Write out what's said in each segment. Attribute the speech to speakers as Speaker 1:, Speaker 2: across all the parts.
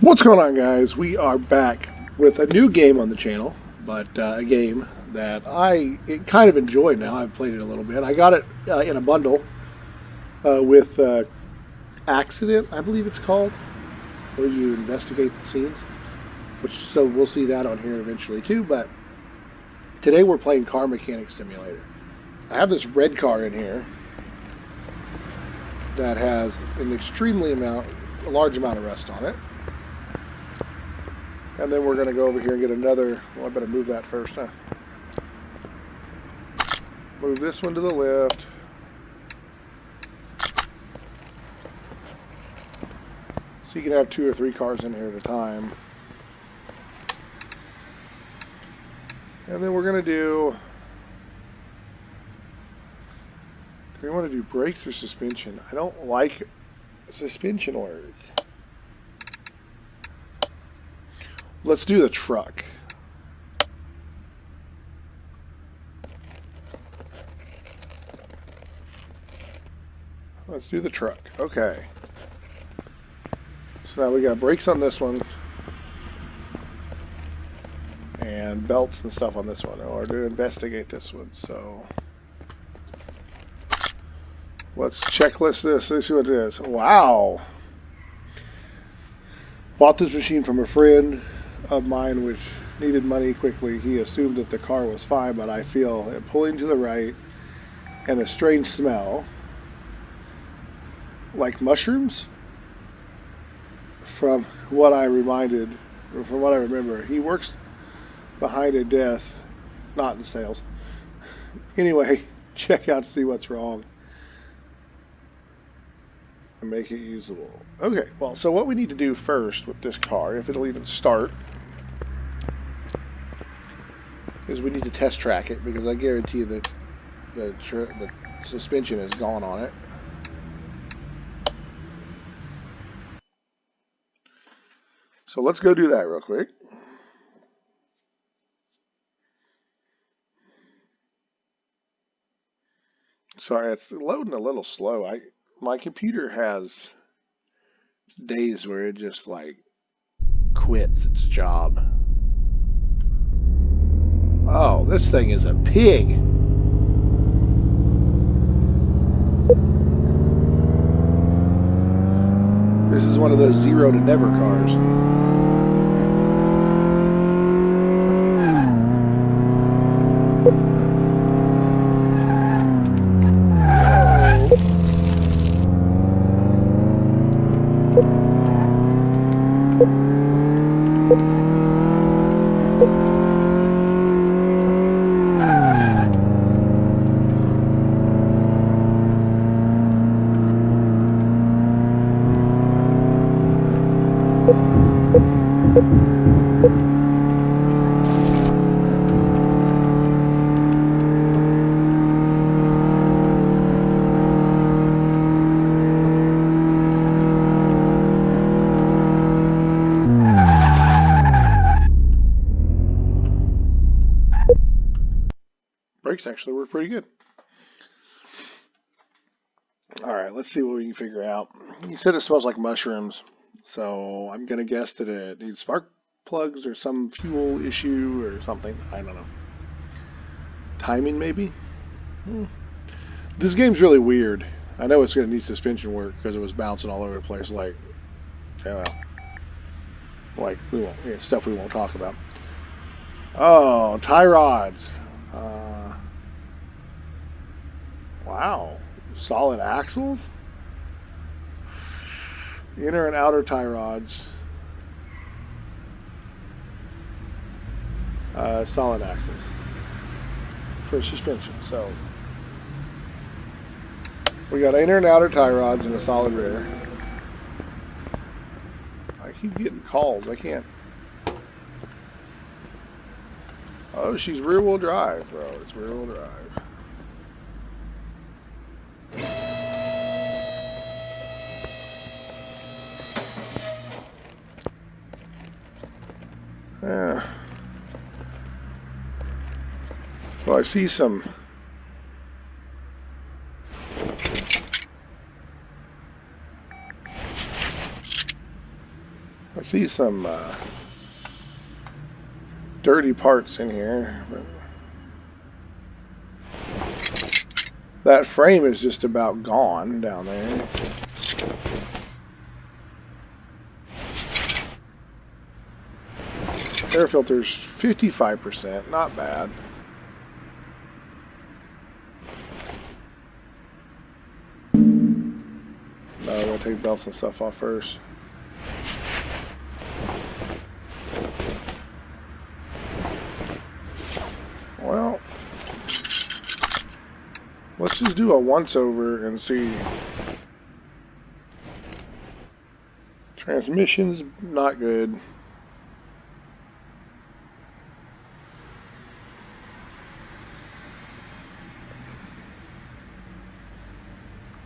Speaker 1: What's going on, guys? We are back with a new game on the channel, but a game that I kind of enjoy now. I've played it a little bit. I got it in a bundle with Accident, I believe it's called, where you investigate the scenes. So we'll see that on here eventually too. But today we're playing Car Mechanic Simulator. I have this red car in here that has an a large amount of rust on it. And then we're going to go over here and get another. Well, I better move that first, huh? Move this one to the left. So you can have 2 or 3 cars in here at a time. And then we're going to do we want to do brakes or suspension? I don't like suspension work. Let's do the truck. Let's do the truck. Okay. So now we got brakes on this one. And belts and stuff on this one. Or to investigate this one. So let's checklist this. Let's see what it is. Wow. Bought this machine from a friend of mine which needed money quickly. He assumed that the car was fine, but I feel it pulling to the right and a strange smell like mushrooms from what I remember. He works behind a desk, not in sales. Anyway, check out to see what's wrong and make it usable. Okay, well, so what we need to do first with this car, if it'll even start, is we need to test track it, because I guarantee that the suspension is gone on it. So let's go do that real quick. Sorry, it's loading a little slow. My computer has days where it just like quits its job. Oh, this thing is a pig. This is one of those 0 to never cars. Brakes actually work pretty good. Alright, let's see what we can figure out. He said it smells like mushrooms, so I'm going to guess that it needs spark plugs or some fuel issue or something. I don't know. Timing, maybe? This game's really weird. I know it's going to need suspension work because it was bouncing all over the place, like, stuff we won't talk about. Oh, tie rods. Wow. Solid axles? Inner and outer tie rods. Solid axles for suspension. So we got inner and outer tie rods and a solid rear. I keep getting calls. I can't. Oh, she's rear wheel drive, bro. It's rear wheel drive. Yeah. Well, I see some I see some dirty parts in here. But that frame is just about gone down there. Air filter's 55%, not bad. No, I'm gonna take belts and stuff off first. Well, let's just do a once over and see. Transmission's not good.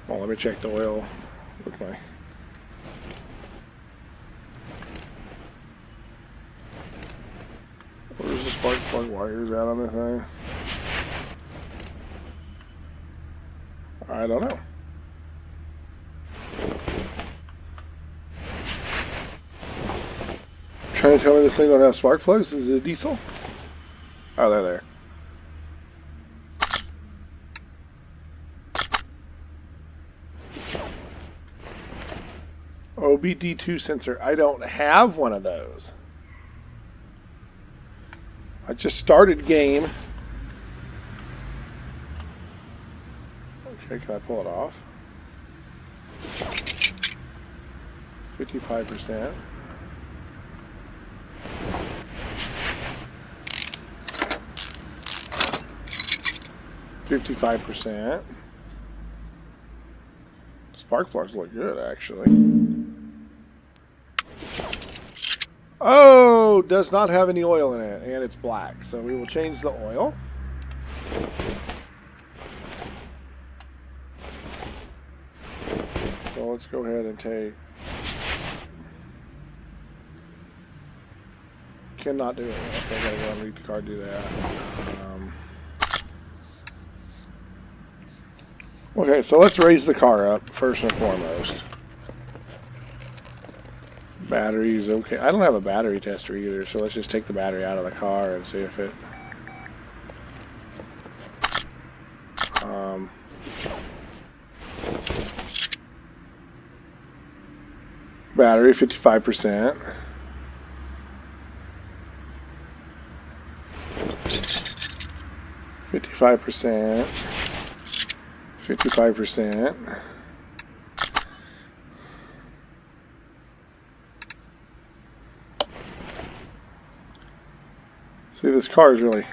Speaker 1: Well, let me check the oil with my... Where's the spark plug wires at on this thing? I don't know. Trying to tell me this thing don't have spark plugs? Is it a diesel? Oh, they're there. OBD2 sensor. I don't have one of those. I just started game. Okay, can I pull it off? 55%. %. Spark plugs look good, actually. Oh, does not have any oil in it, and it's black. So we will change the oil. So let's go ahead and take... Cannot do it. Okay, I gotta go and read the card, do that. Okay, so let's raise the car up, first and foremost. Battery's okay. I don't have a battery tester either, so let's just take the battery out of the car and see if it... battery, 55%. %. 55%. See, this car is really...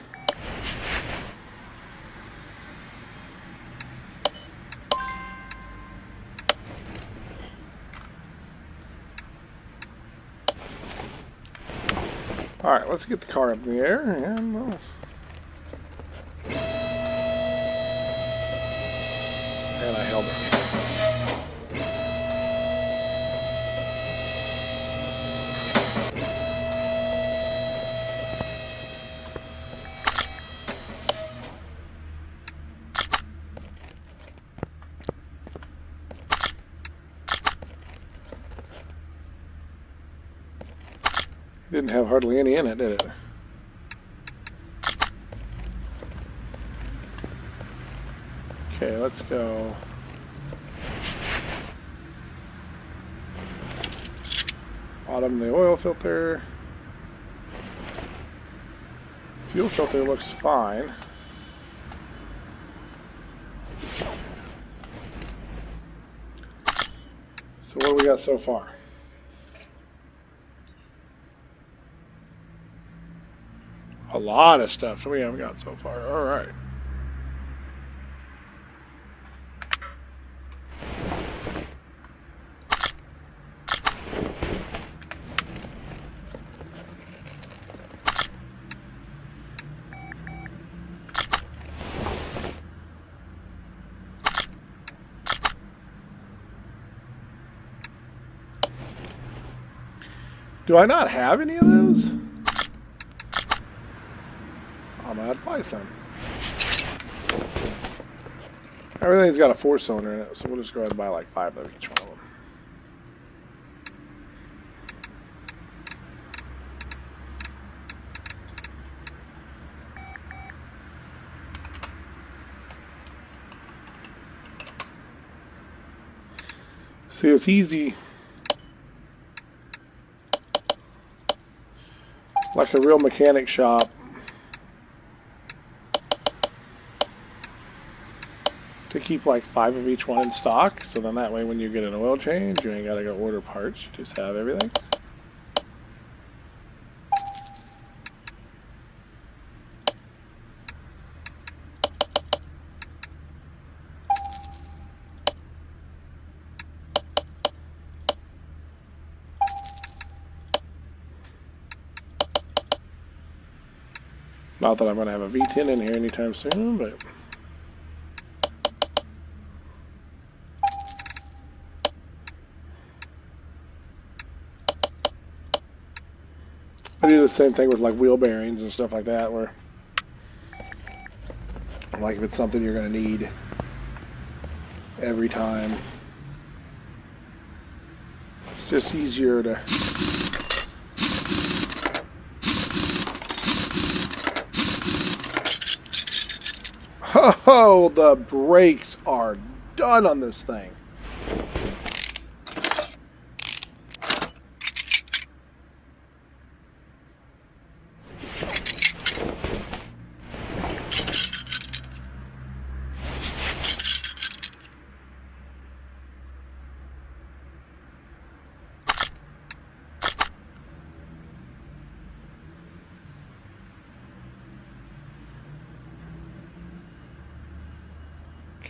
Speaker 1: Alright, let's get the car up in the air and... And I held it. Didn't have hardly any in it, did it? Okay, let's go. Bottom of the oil filter. Fuel filter looks fine. So what do we got so far? A lot of stuff we haven't got so far. All right. Do I not have any of those? I'm gonna have to buy some. Everything's got a 4-cylinder in it, so we'll just go ahead and buy like 5 of each one of them. See, it's easy, like a real mechanic shop, to keep like 5 of each one in stock, so then that way when you get an oil change, you ain't gotta go order parts, you just have everything. Not that I'm gonna have a V10 in here anytime soon, but I do the same thing with like wheel bearings and stuff like that, where like if it's something you're gonna need every time, it's just easier to oh, the brakes are done on this thing.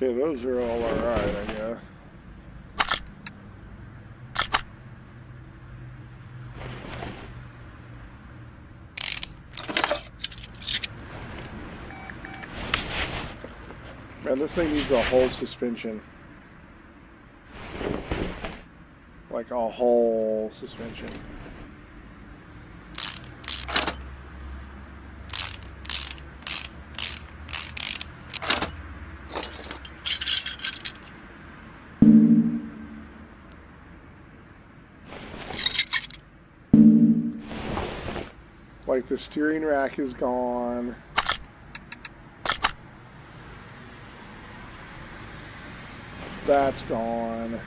Speaker 1: Okay, those are all alright, I guess. Man, this thing needs a whole suspension. Like a whole suspension. Like the steering rack is gone. That's gone.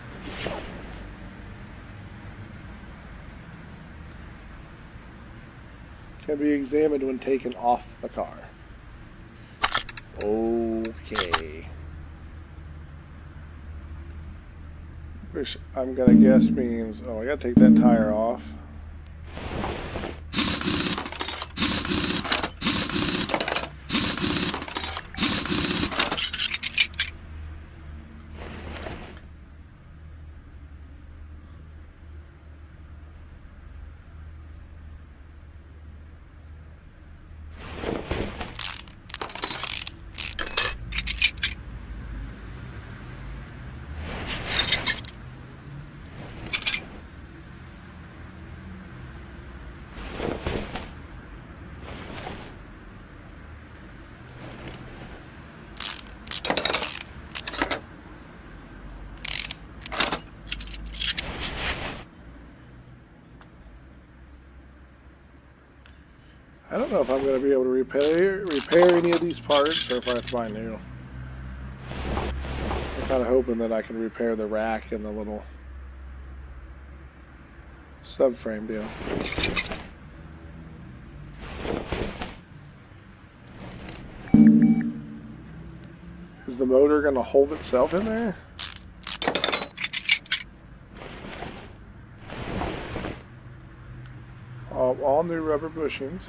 Speaker 1: Can be examined when taken off the car. Okay. Which I'm gonna guess means, oh, I gotta take that tire off. I don't know if I'm going to be able to repair any of these parts, or if I have to buy new. I'm kind of hoping that I can repair the rack and the little subframe deal. Is the motor going to hold itself in there? All new rubber bushings.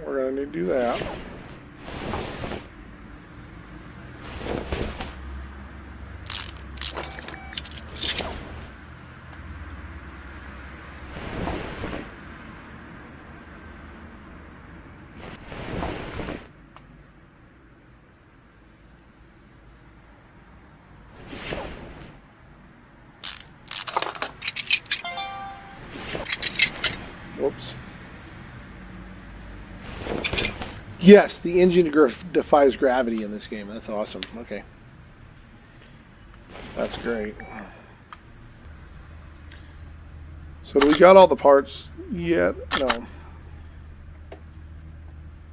Speaker 1: We're going to need to do that. Whoops. Yes, the engine defies gravity in this game. That's awesome. Okay. That's great. So do we got all the parts yet? No.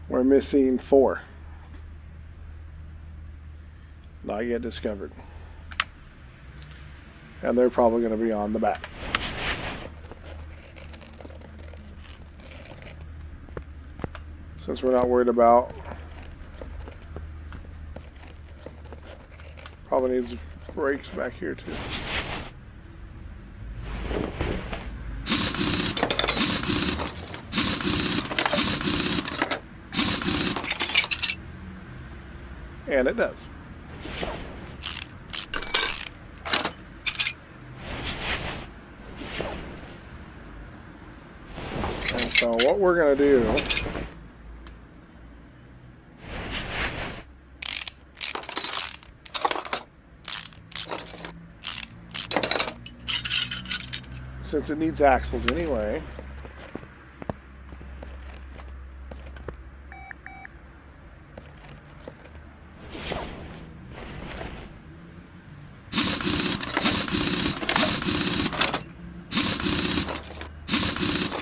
Speaker 1: We're missing 4. Not yet discovered. And they're probably going to be on the back. Since we're not worried about... Probably needs brakes back here too. And it does. And so what we're going to do... Since it needs axles anyway.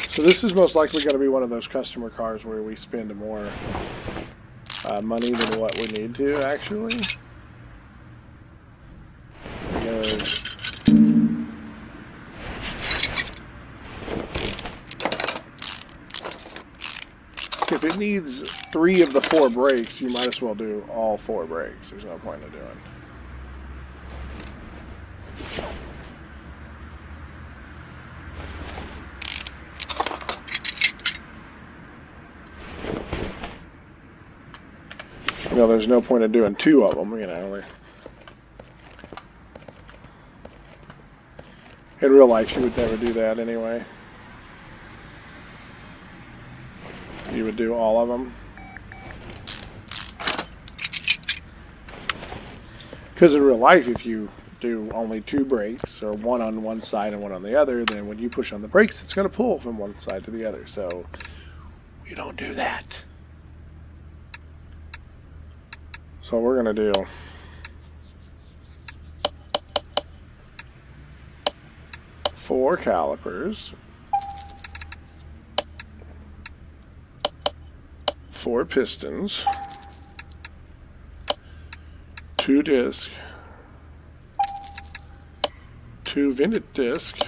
Speaker 1: So this is most likely going to be one of those customer cars where we spend more money than what we need to, actually. Because if it needs 3 of the 4 brakes, you might as well do all 4 brakes. There's no point in doing. You know, there's no point in doing 2 of them, you know. In real life, you would never do that anyway. You would do all of them. Because in real life, if you do only 2 brakes, or one on one side and one on the other, then when you push on the brakes, it's going to pull from one side to the other. So we don't do that. So we're going to do 4 calipers, 4 pistons, 2 discs, 2 vented discs,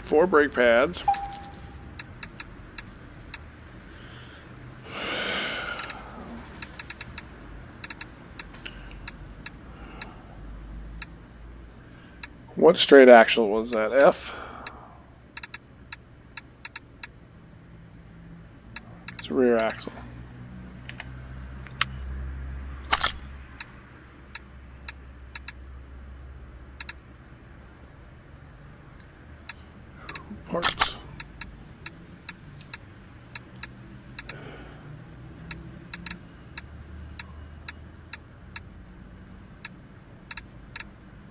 Speaker 1: 4 brake pads, what straight axle was that? F? It's a rear axle. Parts.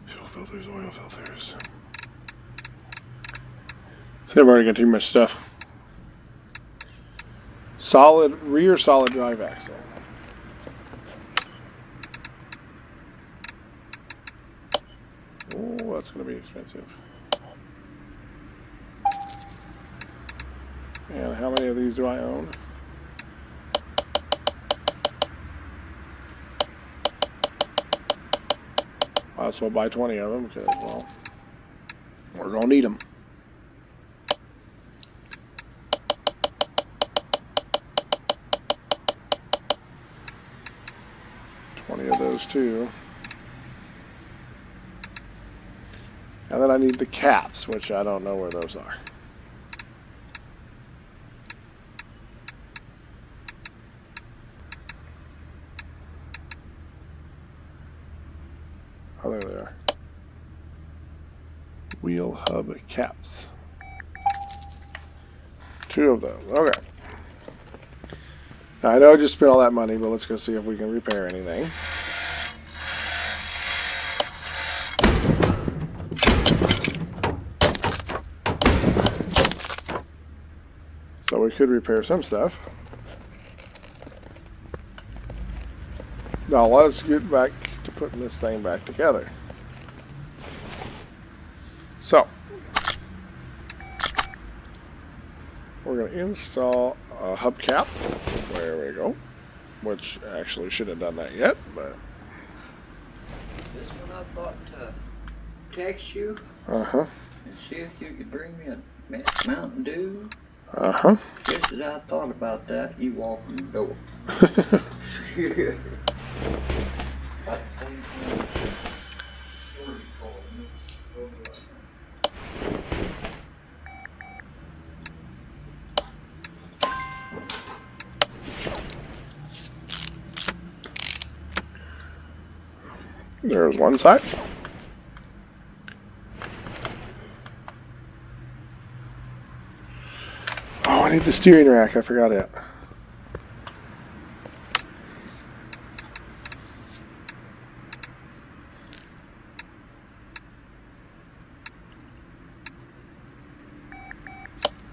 Speaker 1: Fuel filters, oil filters. See, I've already got too much stuff. Rear solid drive axle. Oh, that's going to be expensive. And how many of these do I own? Might as well buy 20 of them because, well, we're going to need them. Of those too. And then I need the caps, which I don't know where those are. Oh, there they are. Wheel hub caps. 2 of those. Okay. Now, I know I just spent all that money, but let's go see if we can repair anything. So we could repair some stuff. Now let's get back to putting this thing back together. So, we're going to install a hubcap. There we go. Which actually should have done that yet, but...
Speaker 2: This one I thought to text you.
Speaker 1: Uh-huh.
Speaker 2: And see if you could bring me a Mountain Dew.
Speaker 1: Uh-huh.
Speaker 2: Just as I thought about that, you walked in the door.
Speaker 1: There's one side. Oh, I need the steering rack. I forgot it.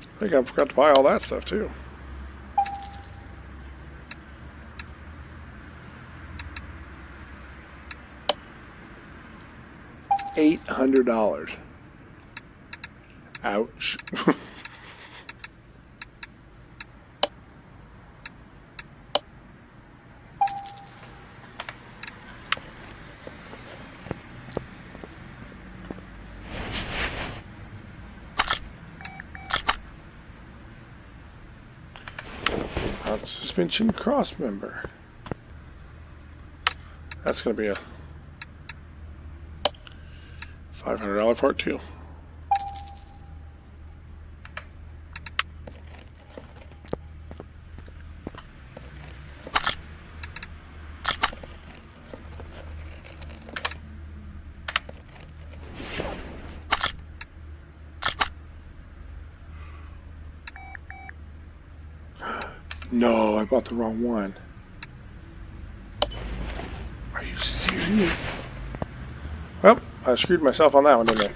Speaker 1: I think I forgot to buy all that stuff too. $800. Ouch. Suspension cross member. That's going to be a $500 part too. No, I bought the wrong one. Are you serious? Well, I screwed myself on that one, didn't I?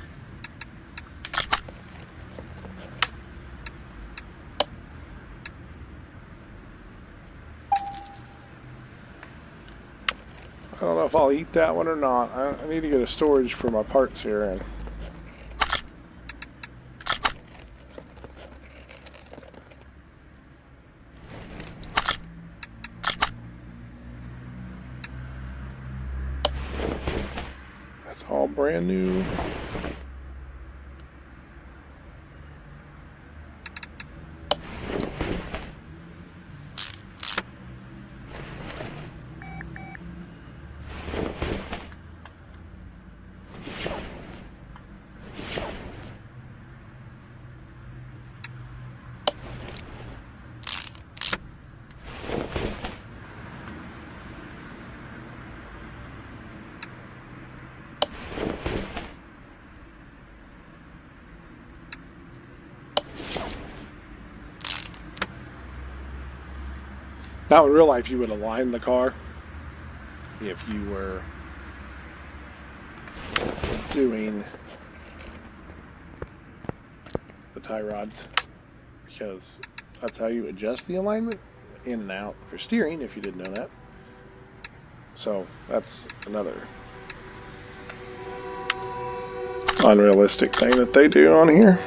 Speaker 1: I don't know if I'll eat that one or not. I need to get a storage for my parts here. And that's all brand new. Now in real life you would align the car if you were doing the tie rods, because that's how you adjust the alignment in and out for steering, if you didn't know that. So that's another unrealistic thing that they do on here.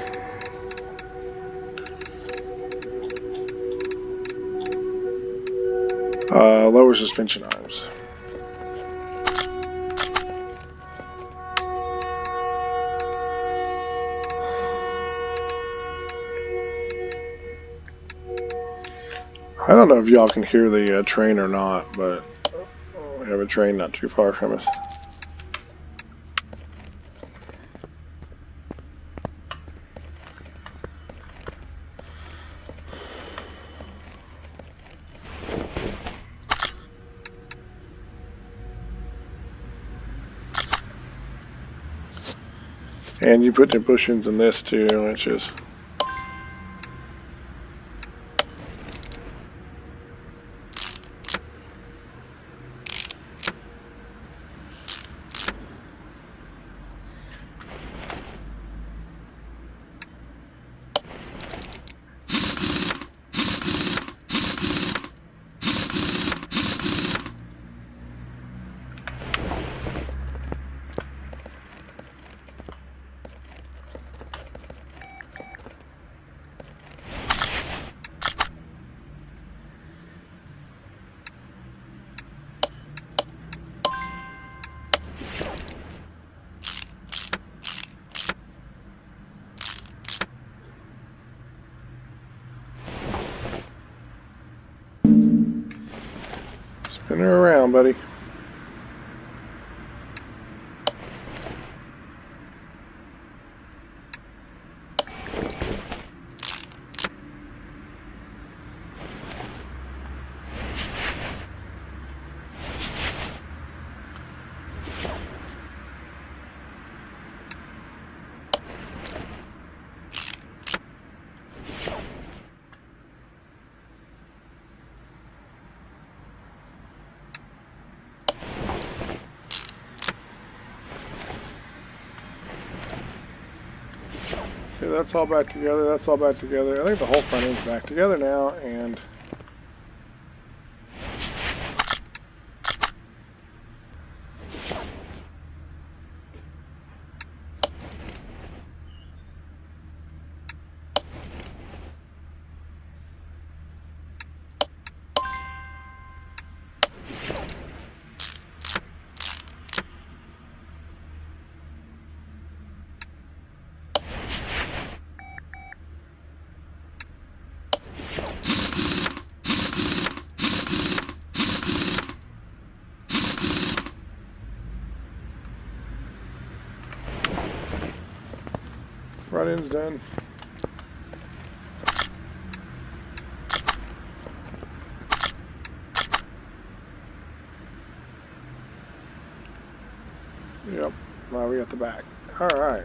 Speaker 1: Lower suspension arms. I don't know if y'all can hear the train or not, but we have a train not too far from us. And you put the bushings in this too, which is her around, buddy. Okay, that's all back together. That's all back together. I think the whole front end's back together now, and front end's done. Yep, now we got the back. Alright.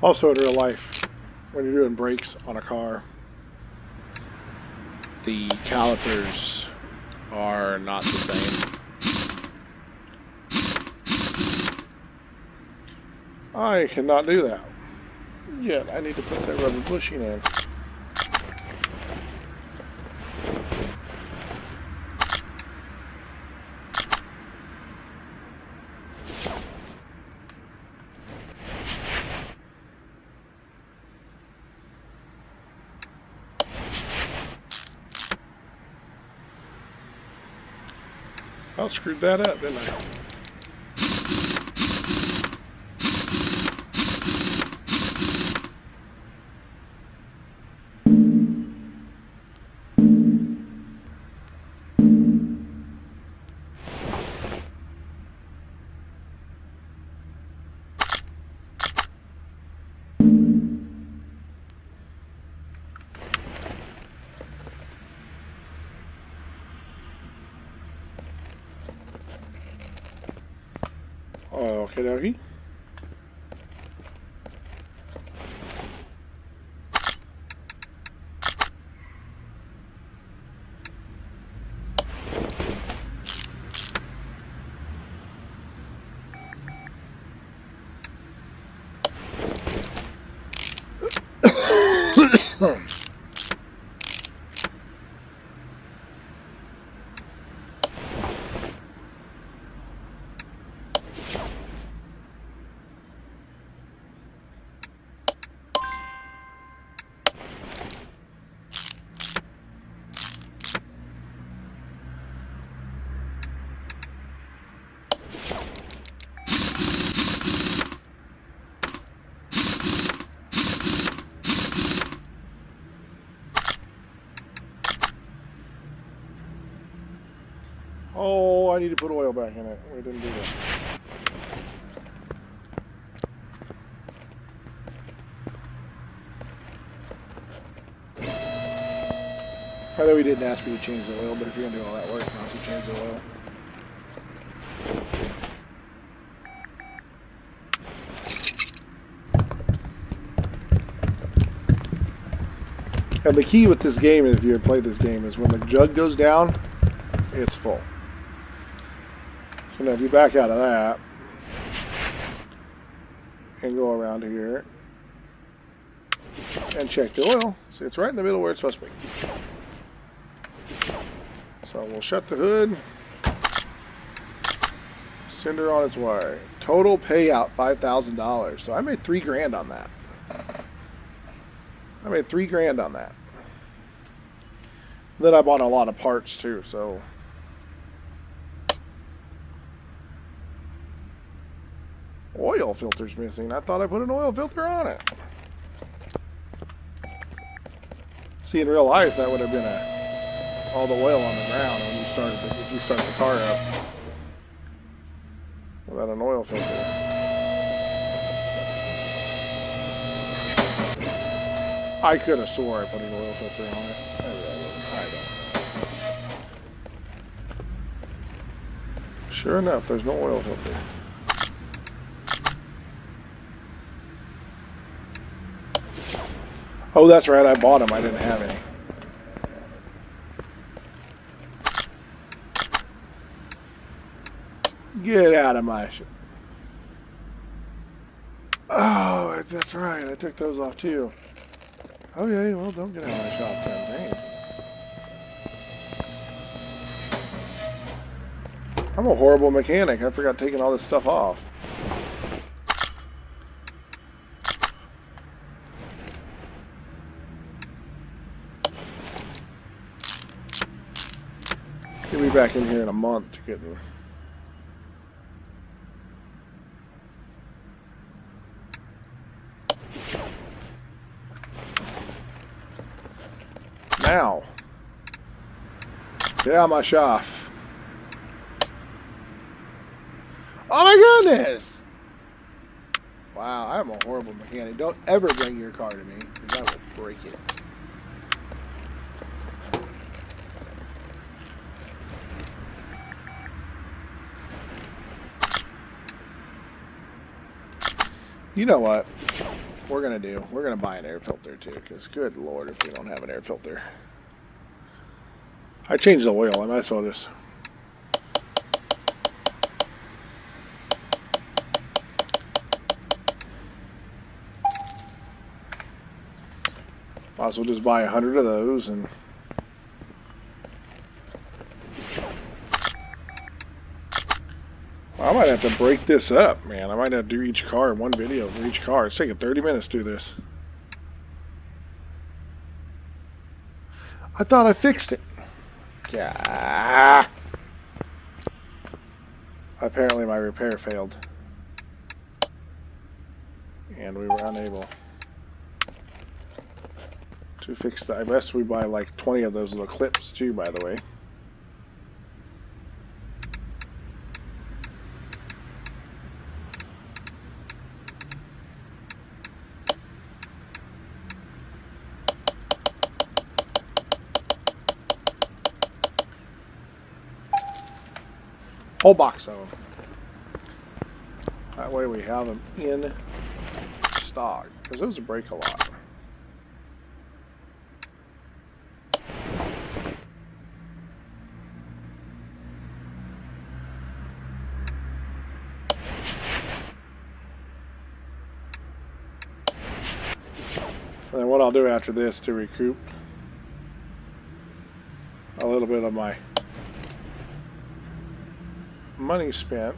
Speaker 1: Also in real life, when you're doing brakes on a car, the calipers are not the same. I cannot do that. Yet I need to put that rubber bushing in. I screwed that up, didn't I? Okay, dokie. Oh, I need to put oil back in it. We didn't do that. I know we didn't ask you to change the oil, but if you're going to do all that work, you also change the oil. And the key with this game, if you play this game, is when the jug goes down, it's full. So now if you back out of that and go around here and check the oil, See, it's right in the middle where it's supposed to be. So we'll shut the hood. Send her on its way. Total payout $5,000. So I made $3,000 on that. I made $3,000 on that. Then I bought a lot of parts too, so. Oil filter's missing. I thought I put an oil filter on it. See, in real life, that would have been all the oil on the ground when you if you start the car up without an oil filter. I could have swore I put an oil filter on it. I don't. Sure enough, there's no oil filter. Oh, that's right, I bought them. I didn't have any. Get out of my shop. Oh, that's right. I took those off too. Okay, well, don't get out of my shop then. Dang. I'm a horrible mechanic. I forgot taking all this stuff off. He'll be back in here in a month getting. Now, get out of my shop. Oh my goodness! Wow, I'm a horrible mechanic. Don't ever bring your car to me, because I will break it. You know what we're going to do? We're going to buy an air filter too, because good lord if we don't have an air filter. I changed the oil, I might as well just... Might as well just buy 100 of those and... I might have to break this up, man. I might have to do each car in one video for each car. It's taking 30 minutes to do this. I thought I fixed it. Yeah. Apparently my repair failed. And we were unable to fix that. I guess we buy like 20 of those little clips too, by the way. Whole box of them. That way we have them in stock, because those break a lot. And then what I'll do after this to recoup a little bit of my money spent.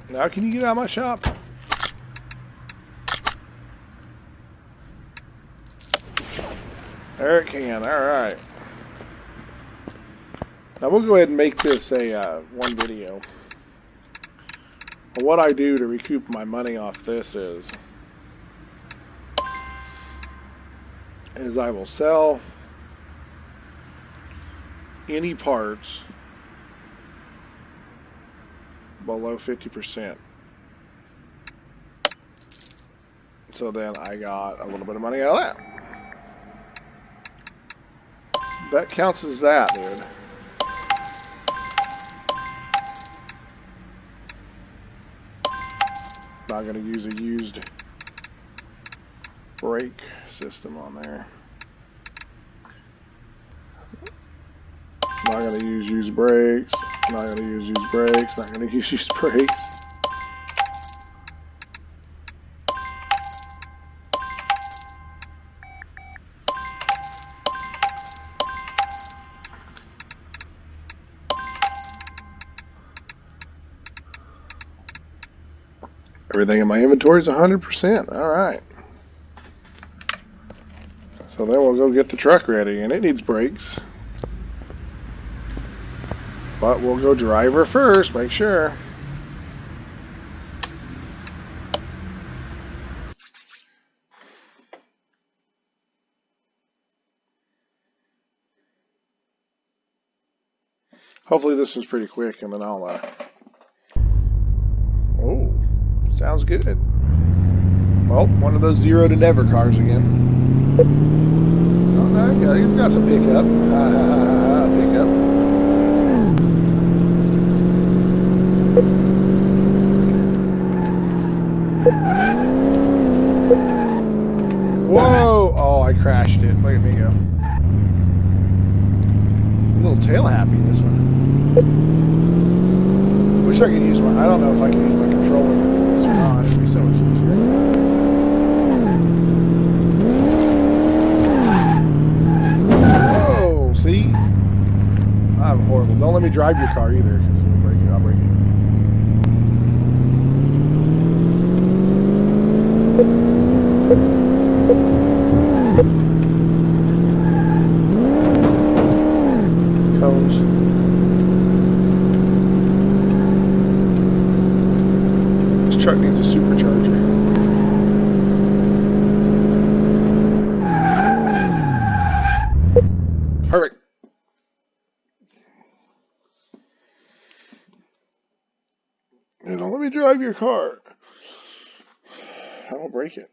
Speaker 1: Now can you get out of my shop? There it can. Alright. Now we'll go ahead and make this a one video. What I do to recoup my money off this is I will sell any parts below 50%. So then I got a little bit of money out of that. That counts as that, dude. Not going to use a used brake system on there. Not going to use used brakes. Not going to use used brakes. Not going to use used brakes. Everything in my inventory is 100%. All right. So then we'll go get the truck ready, and it needs brakes. But we'll go driver first, make sure. Hopefully this is pretty quick, and then I'll, oh, sounds good. Well, one of those 0 to never cars again. Oh, no, he's got some pickup. Pickup. Whoa! Oh, I crashed it. Look at me go. A little tail happy, this one. Wish I could use my, I don't know if I can use my controller with this or not. It'd be so much easier. Whoa! See? I'm horrible. Don't let me drive your car either, because you'll break it. I'll break it. Cones. This truck needs a supercharger. Perfect. You don't let me drive your car. I won't break it.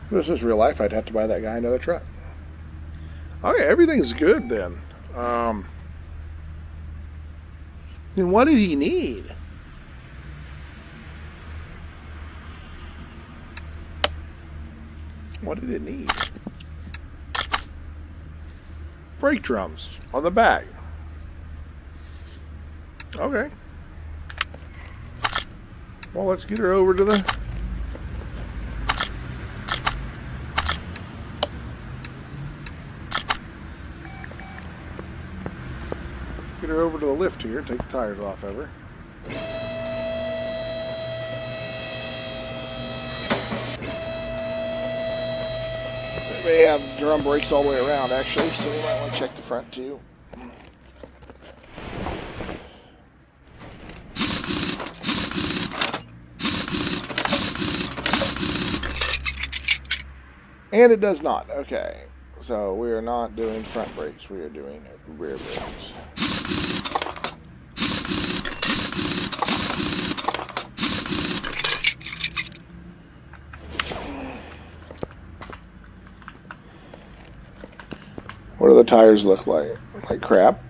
Speaker 1: If this was real life, I'd have to buy that guy another truck. Okay, everything's good then. Then what did he need? What did it need? Brake drums on the back. Okay. Well, let's get her over to the... Get her over to the lift here, take the tires off of her. They have drum brakes all the way around, actually, so we might want to check the front too. And it does not. Okay. So we are not doing front brakes. We are doing rear brakes. What do the tires look like? Like crap?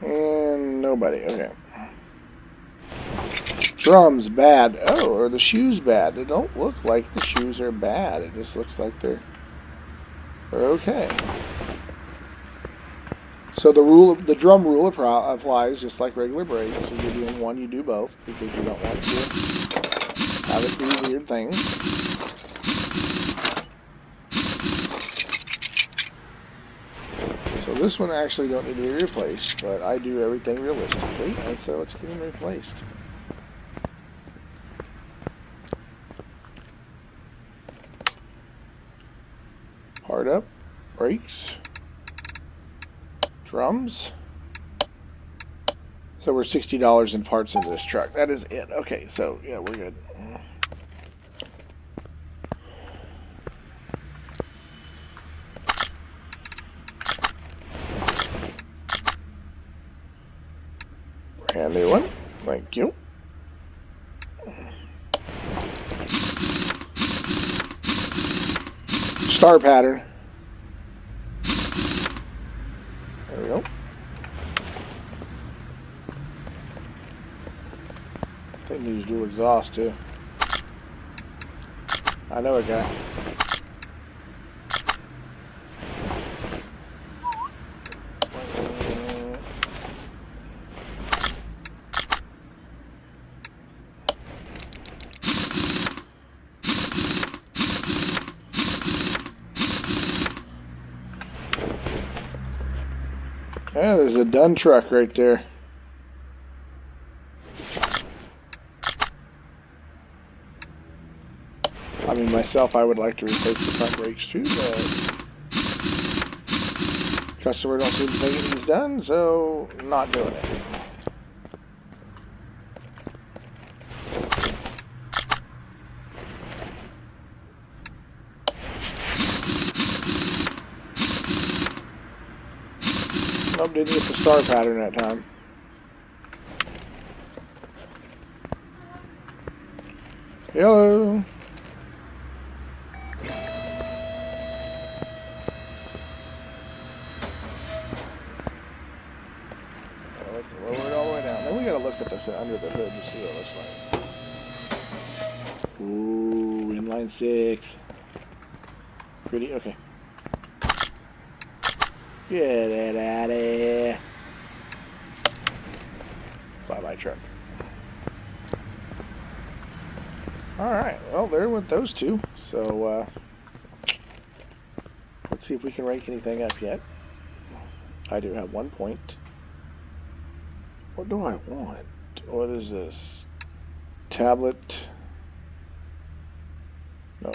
Speaker 1: And nobody. Okay. Drums bad. Oh, are the shoes bad? They don't look like the shoes are bad. It just looks like they're okay. So the drum rule applies just like regular brakes. So you're doing one, you do both, because you don't want to have it do weird things. So this one actually don't need to be replaced, but I do everything realistically, and so it's getting replaced. Hard up, brakes. Drums. So we're $60 in parts in this truck. That is it. Okay, so yeah, we're good. Brand new one. Thank you. Star pattern. There we go. I think these do exhaust too. I know a guy. is a done truck right there. I mean, myself, I would like to replace the front brakes too, but customer don't seem to think it's done, so not doing it. Nope, didn't get the star pattern that time. Hello. Let's lower it all the way down. Then we gotta look at the under the hood to see what it looks like. Ooh, inline 6. Pretty, okay. Get it out of here. Bye-bye, truck. Alright, well, there with those two. So, let's see if we can rank anything up yet. I do have 1 point. What do I want? What is this? Tablet? No.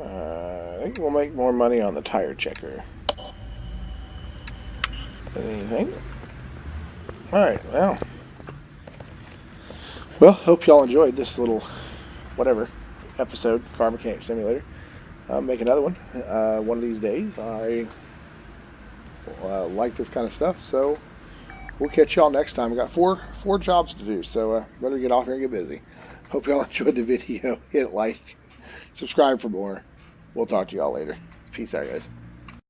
Speaker 1: I think we'll make more money on the tire checker. Anything? Alright, well, hope y'all enjoyed this little, whatever, episode, Car Mechanic Simulator. I'll make another one, one of these days. I like this kind of stuff, so we'll catch y'all next time. We got four jobs to do, so better get off here and get busy. Hope y'all enjoyed the video. Hit like, subscribe for more. We'll talk to y'all later. Peace out, guys.